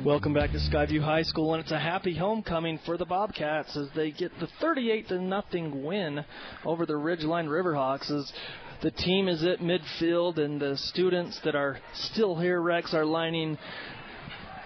Welcome back to Skyview High School, and it's a happy homecoming for the Bobcats as they get the 38-0 win over the Ridgeline Riverhawks. As the team is at midfield, and the students that are still here, Rex, are lining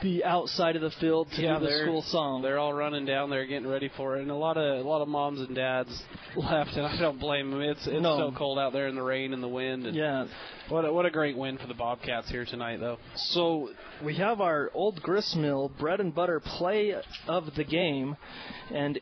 the outside of the field to do the school song. They're all running down there getting ready for it, and a lot of moms and dads left, and I don't blame them. It's so cold out there in the rain and the wind. And what a great win for the Bobcats here tonight, though. So we have our Old Gristmill bread and butter play of the game, and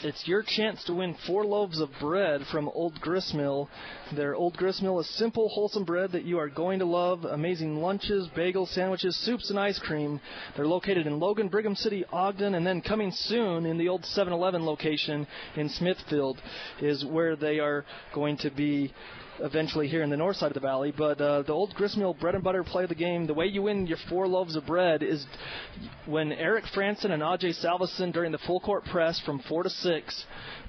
it's your chance to win 4 loaves of bread from Old Gristmill. Their Old Gristmill is simple, wholesome bread that you are going to love. Amazing lunches, bagels, sandwiches, soups, and ice cream. They're located in Logan, Brigham City, Ogden, and then coming soon in the old 7-Eleven location in Smithfield is where they are going to be eventually here in the north side of the valley. But the Old Gristmill bread and butter play of the game, the way you win your 4 loaves of bread is when Eric Franson and Ajay Salveson during the full court press from 4 to 6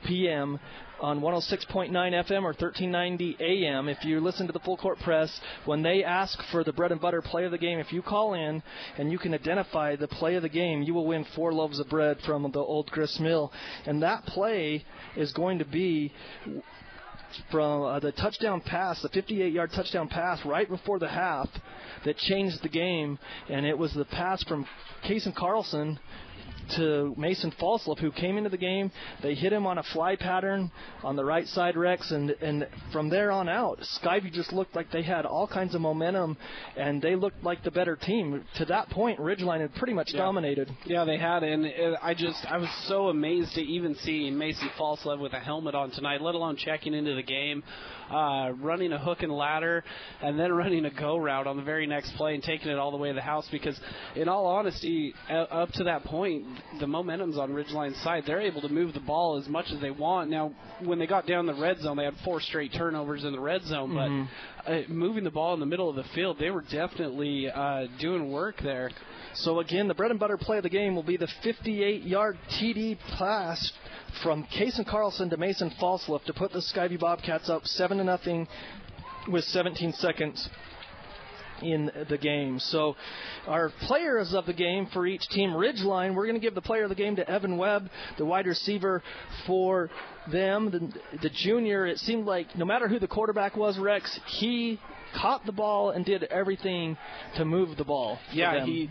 p.m. on 106.9 FM or 1390 AM. If you listen to the full court press, when they ask for the bread and butter play of the game, if you call in and you can identify the play of the game, you will win 4 loaves of bread from the Old Gristmill. And that play is going to be from the touchdown pass, the 58-yard touchdown pass right before the half that changed the game, and it was the pass from Kason Carlson to Mason Falslip, who came into the game. They hit him on a fly pattern on the right side, Rex, and from there on out, Skyview just looked like they had all kinds of momentum, and they looked like the better team. To that point, Ridgeline had pretty much dominated. Yeah, they had, and I was so amazed to even see Mason Falslip with a helmet on tonight, let alone checking into the game, running a hook and ladder, and then running a go route on the very next play and taking it all the way to the house, because in all honesty, up to that point, the momentum's on Ridgeline's side. They're able to move the ball as much as they want. Now, when they got down the red zone, they had 4 straight turnovers in the red zone, but moving the ball in the middle of the field, they were definitely doing work there. So again, the bread and butter play of the game will be the 58-yard TD pass from Kason Carlson to Mason Falslip to put the Skyview Bobcats up 7-0 with 17 seconds in the game. So our players of the game for each team, Ridgeline, we're going to give the player of the game to Evan Webb, the wide receiver for them. The junior, it seemed like no matter who the quarterback was, Rex, he caught the ball and did everything to move the ball. Yeah, he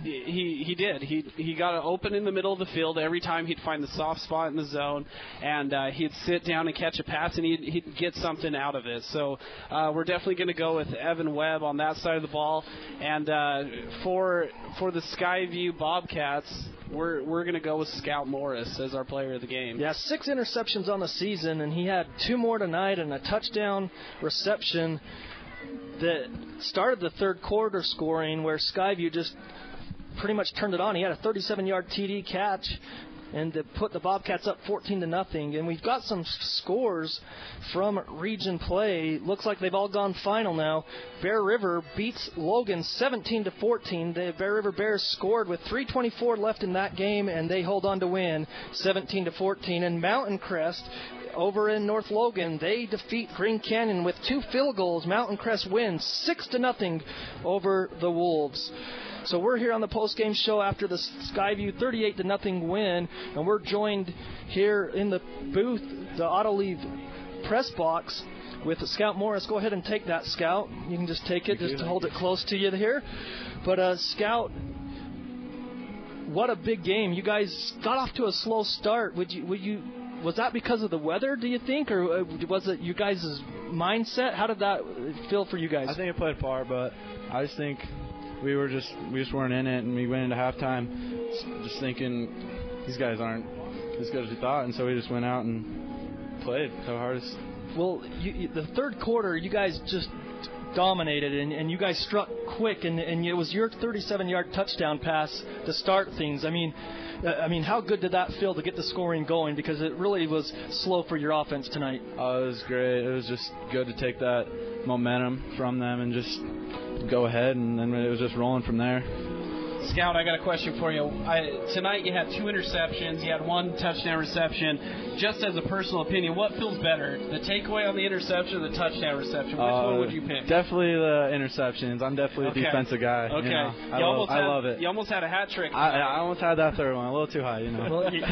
did. He got it open in the middle of the field. Every time he'd find the soft spot in the zone, and he'd sit down and catch a pass, and he'd get something out of it. So we're definitely going to go with Evan Webb on that side of the ball. And for the Skyview Bobcats, we're going to go with Scout Morris as our player of the game. Yeah, 6 interceptions on the season, and he had 2 more tonight and a touchdown reception that started the third quarter scoring, where Skyview just pretty much turned it on. He had a 37-yard TD catch and to put the Bobcats up 14-0. And we've got some scores from region play. Looks like they've all gone final now. Bear River beats Logan 17-14. The Bear River Bears scored with 3:24 left in that game, and they hold on to win 17-14. And Mountain Crest over in North Logan, they defeat Green Canyon with 2 field goals. Mountain Crest wins 6-0 over the Wolves. So we're here on the postgame show after the Skyview 38-0 win, and we're joined here in the booth, the Autoleave press box, with Scout Morris. Go ahead and take that, Scout. You can just take it, just to hold it close to you here. But Scout, what a big game! You guys got off to a slow start. Was that because of the weather, do you think, or was it you guys' mindset? How did that feel for you guys? I think it played a part, but I just think we just weren't in it, and we went into halftime just thinking these guys aren't as good as we thought, and so we just went out and played our hardest. Well, the third quarter, you guys just dominated, and you guys struck quick, and it was your 37-yard touchdown pass to start things. I mean, how good did that feel to get the scoring going? Because it really was slow for your offense tonight. Oh, it was great. It was just good to take that momentum from them and just go ahead, and then it was just rolling from there. Scout, I got a question for you. Tonight you had 2 interceptions. You had 1 touchdown reception. Just as a personal opinion, what feels better, the takeaway on the interception or the touchdown reception? Which one would you pick? Definitely the interceptions. I'm definitely a defensive guy. Okay. You know? I love it. You almost had a hat trick. I almost had that third one, a little too high, you know. Well, you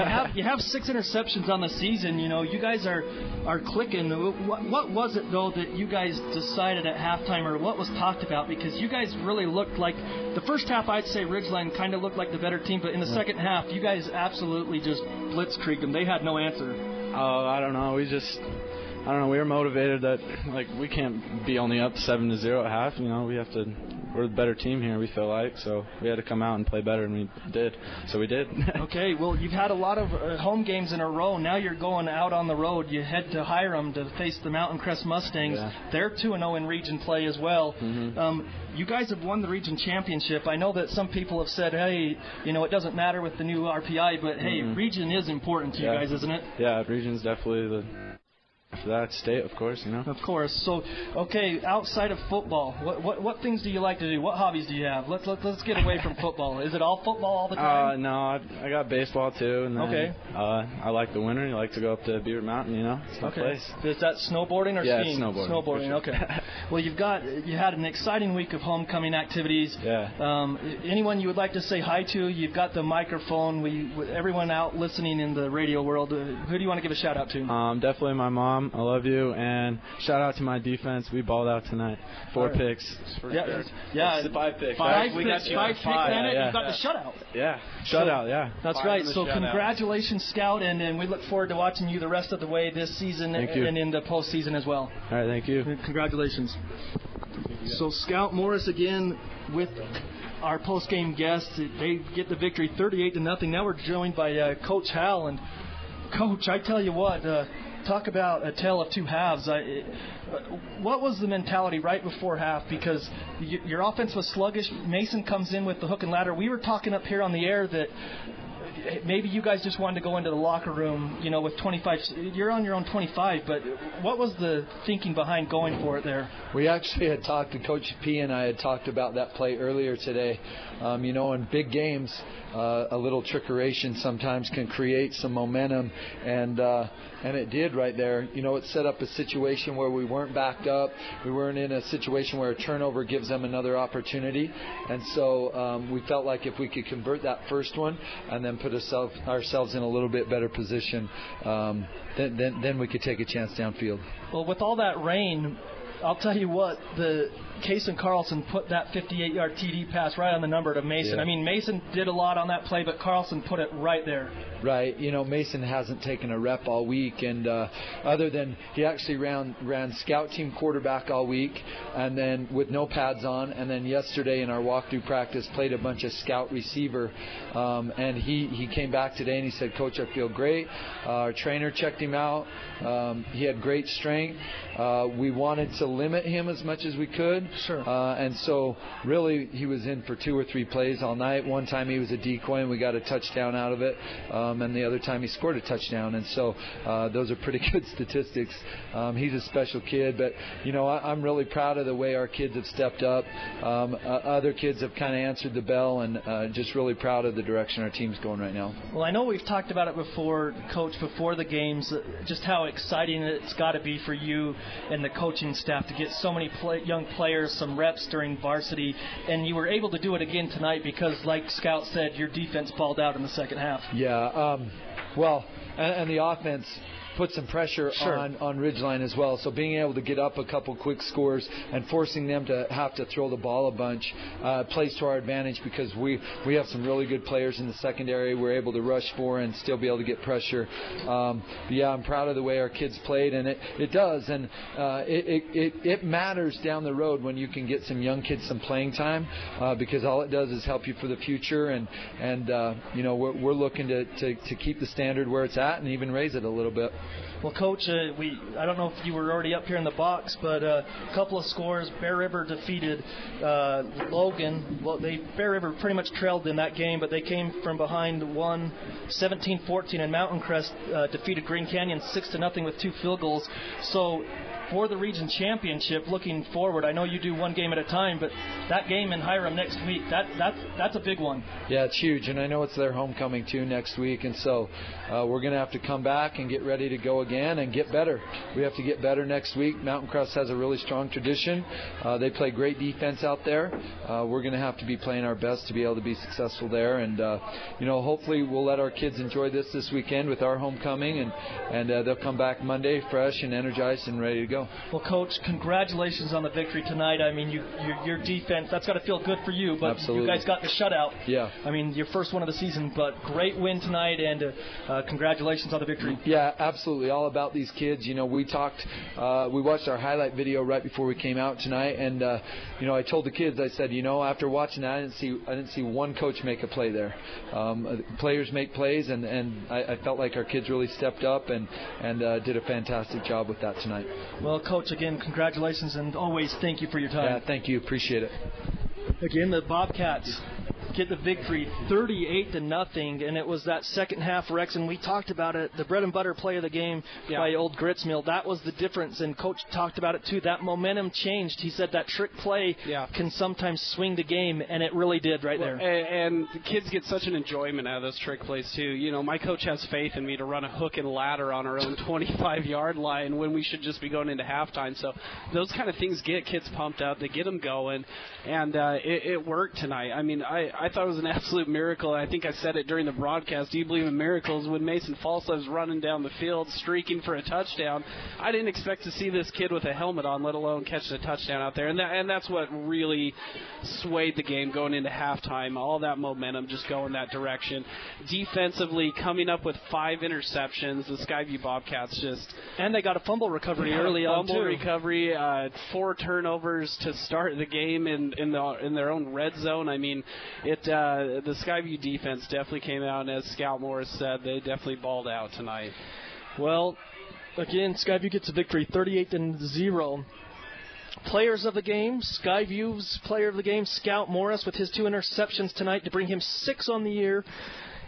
have 6 interceptions on the season. You know, you guys are clicking. What was it, though, that you guys decided at halftime, or what was talked about? Because you guys really looked like, the first half, I'd say Ridgeline kind of looked like the better team, but in the second half, you guys absolutely just blitzkrieged them. They had no answer. Oh, I don't know. I don't know. We were motivated that, like, we can't be only up 7-0 at half. You know, we're the better team here, we feel like. So we had to come out and play better, and we did. So we did. Okay, well, you've had a lot of home games in a row. Now you're going out on the road. You head to Hiram to face the Mountain Crest Mustangs. Yeah. They're 2-0 in region play as well. Mm-hmm. You guys have won the region championship. I know that some people have said, hey, you know, it doesn't matter with the new RPI, but, hey, region is important to you guys, isn't it? Yeah, region's definitely for that state, of course, you know. Of course. So, okay, outside of football, what things do you like to do? What hobbies do you have? Let's get away from football. Is it all football all the time? No, I got baseball too. And then, okay. I like the winter. I like to go up to Beaver Mountain, you know. It's a place. Is that snowboarding or skiing? Yeah, snowboarding. Snowboarding, sure. Okay. Well, you had an exciting week of homecoming activities. Yeah. Anyone you would like to say hi to? You've got the microphone. Everyone out listening in the radio world, who do you want to give a shout out to? Definitely my mom. I love you. And shout out to my defense. We balled out tonight. 4 picks. Yeah. 5 picks. 5 we picks. got you 5 picks, and yeah. you got the shutout. Yeah. Shutout, yeah. That's right. So congratulations, Scout, and we look forward to watching you the rest of the way this season and in the postseason as well. All right, thank you. Congratulations. So Scout Morris again with our post-game guests. They get the victory 38-0. Now we're joined by Coach Hal. And Coach, I tell you what, talk about a tale of 2 halves. What was the mentality right before half? Because your offense was sluggish. Mason comes in with the hook and ladder. We were talking up here on the air that maybe you guys just wanted to go into the locker room, you know, with 25. You're on your own 25, but what was the thinking behind going for it there? We actually had talked to Coach P, and I had talked about that play earlier today. You know, in big games, a little trickeration sometimes can create some momentum, and it did right there. You know, it set up a situation where we weren't backed up. We weren't in a situation where a turnover gives them another opportunity, and so we felt like if we could convert that first one and then put ourselves in a little bit better position, then we could take a chance downfield. Well, with all that rain, I'll tell you what, the Case and Carlson put that 58-yard TD pass right on the number to Mason. Yeah. I mean, Mason did a lot on that play, but Carlson put it right there. Right. You know, Mason hasn't taken a rep all week, and other than he actually ran scout team quarterback all week, and then with no pads on, and then yesterday in our walkthrough practice played a bunch of scout receiver, and he came back today and he said, Coach, I feel great. Our trainer checked him out. He had great strength. We wanted to limit him as much as we could. Sure. And so really he was in for 2 or 3 plays all night. One time he was a decoy and we got a touchdown out of it. And the other time he scored a touchdown. And so those are pretty good statistics. He's a special kid. But, you know, I'm really proud of the way our kids have stepped up. Other kids have kind of answered the bell, and just really proud of the direction our team's going right now. Well, I know we've talked about it before, Coach, before the games, just how exciting it's got to be for you and the coaching staff to get so many young players some reps during varsity, and you were able to do it again tonight because, like Scout said, your defense balled out in the second half. Yeah, well, and the offense put some pressure on Ridgeline as well. So being able to get up a couple quick scores and forcing them to have to throw the ball a bunch plays to our advantage because we have some really good players in the secondary. We're able to rush for and still be able to get pressure. Yeah, I'm proud of the way our kids played, and it does. And it matters down the road when you can get some young kids some playing time because all it does is help you for the future. And you know, we're looking to keep the standard where it's at and even raise it a little bit. Well, Coach, I don't know if you were already up here in the box, but a couple of scores. Bear River defeated Logan. Well, Bear River pretty much trailed in that game, but they came from behind, won 17-14, and Mountain Crest defeated Green Canyon 6-0 with 2 field goals. So for the region championship looking forward? I know you do one game at a time, but that game in Hiram next week, that's a big one. Yeah, it's huge, and I know it's their homecoming too next week, and so we're going to have to come back and get ready to go again and get better. We have to get better next week. Mountain Crest has a really strong tradition. They play great defense out there. We're going to have to be playing our best to be able to be successful there, and hopefully we'll let our kids enjoy this weekend with our homecoming, and they'll come back Monday fresh and energized and ready to go. Well, Coach, congratulations on the victory tonight. I mean, your defense, that's got to feel good for you, but Absolutely. You guys got the shutout. Yeah. I mean, your first one of the season, but great win tonight, and congratulations on the victory. Yeah, absolutely. All about these kids. We talked, we watched our highlight video right before we came out tonight, and I told the kids, I said, after watching that, I didn't see one coach make a play there. Players make plays, and I felt like our kids really stepped up and did a fantastic job with that tonight. Well, Coach, again, congratulations, and always thank you for your time. Yeah, thank you. Appreciate it. Again, the Bobcats get the victory 38-0, and it was that second half, Rex, and we talked about it, the bread and butter play of the game by Old Gritsmill. That was the difference, and Coach talked about it too. That momentum changed. He said that trick play can sometimes swing the game, and it really did there. And the kids get such an enjoyment out of those trick plays too. My coach has faith in me to run a hook and ladder on our own 25-yard line when we should just be going into halftime. So those kind of things get kids pumped up. They get them going, and it worked tonight. I mean, I thought it was an absolute miracle. I think I said it during the broadcast. Do you believe in miracles? When Mason Falslev's running down the field, streaking for a touchdown, I didn't expect to see this kid with a helmet on, let alone catching a touchdown out there. And that's what really swayed the game going into halftime. All that momentum just going that direction. Defensively, coming up with 5 interceptions, the Skyview Bobcats just... And they got a fumble recovery early on, too. Fumble recovery, 4 turnovers to start the game in their own red zone. I mean, the Skyview defense definitely came out, and as Scout Morris said, they definitely balled out tonight. Well, again, Skyview gets a victory, 38-0. Players of the game, Skyview's player of the game, Scout Morris, with his 2 interceptions tonight to bring him 6 on the year,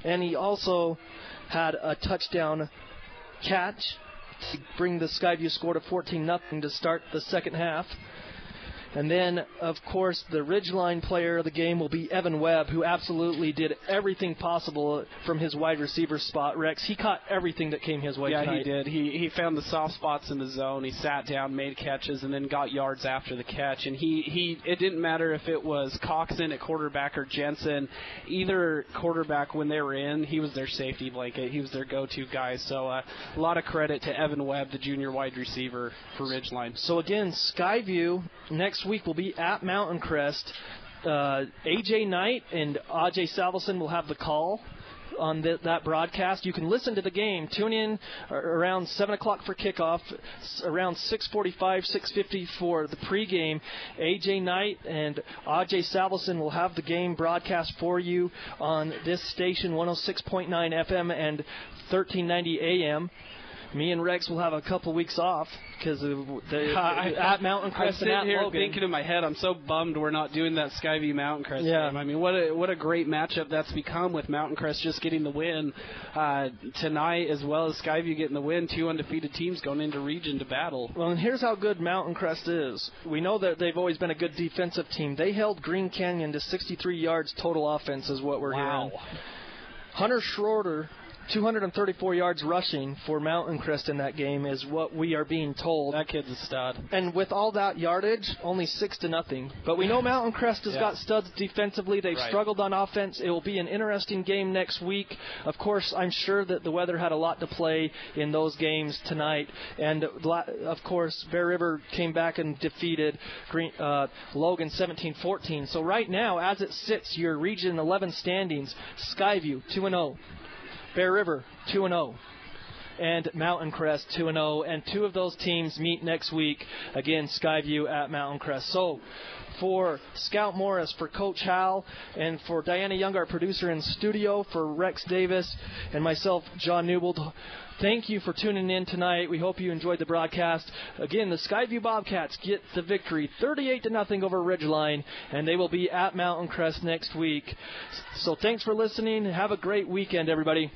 and he also had a touchdown catch to bring the Skyview score to 14-0 to start the second half. And then, of course, the Ridgeline player of the game will be Evan Webb, who absolutely did everything possible from his wide receiver spot. Rex, he caught everything that came his way tonight. Yeah, he did. He found the soft spots in the zone. He sat down, made catches, and then got yards after the catch. And it didn't matter if it was Coxon at quarterback or Jensen. Either quarterback, when they were in, he was their safety blanket. He was their go-to guy. So a lot of credit to Evan Webb, the junior wide receiver for Ridgeline. So, again, Skyview next week will be at Mountain Crest. AJ Knight and Ajay Salveson will have the call on that broadcast. You can listen to the game. Tune in around 7 o'clock for kickoff, around 6:45, 6:50 for the pregame. AJ Knight and Ajay Salveson will have the game broadcast for you on this station, 106.9 FM and 1390 AM. Me and Rex will have a couple weeks off because of at Mountain Crest and at Logan. I'm sitting here thinking in my head, I'm so bummed we're not doing that Skyview Mountain Crest game. I mean, what a great matchup that's become with Mountain Crest just getting the win tonight, as well as Skyview getting the win. 2 undefeated teams going into region to battle. Well, and here's how good Mountain Crest is. We know that they've always been a good defensive team. They held Green Canyon to 63 yards total offense is what we're hearing. Hunter Schroeder, 234 yards rushing for Mountain Crest in that game is what we are being told. That kid's a stud. And with all that yardage, only 6-0. But we know Mountain Crest has got studs defensively. They've struggled on offense. It will be an interesting game next week. Of course, I'm sure that the weather had a lot to play in those games tonight. And, of course, Bear River came back and defeated Logan 17-14. So right now, as it sits, your Region 11 standings, Skyview 2-0. Bear River 2-0, and Mountain Crest 2-0, and 2 of those teams meet next week. Again, Skyview at Mountain Crest. So, for Scout Morris, for Coach Hal, and for Diana Young, our producer in studio, for Rex Davis, and myself, John Newbold, thank you for tuning in tonight. We hope you enjoyed the broadcast. Again, the Skyview Bobcats get the victory 38-0 over Ridgeline, and they will be at Mountain Crest next week. So thanks for listening. Have a great weekend, everybody.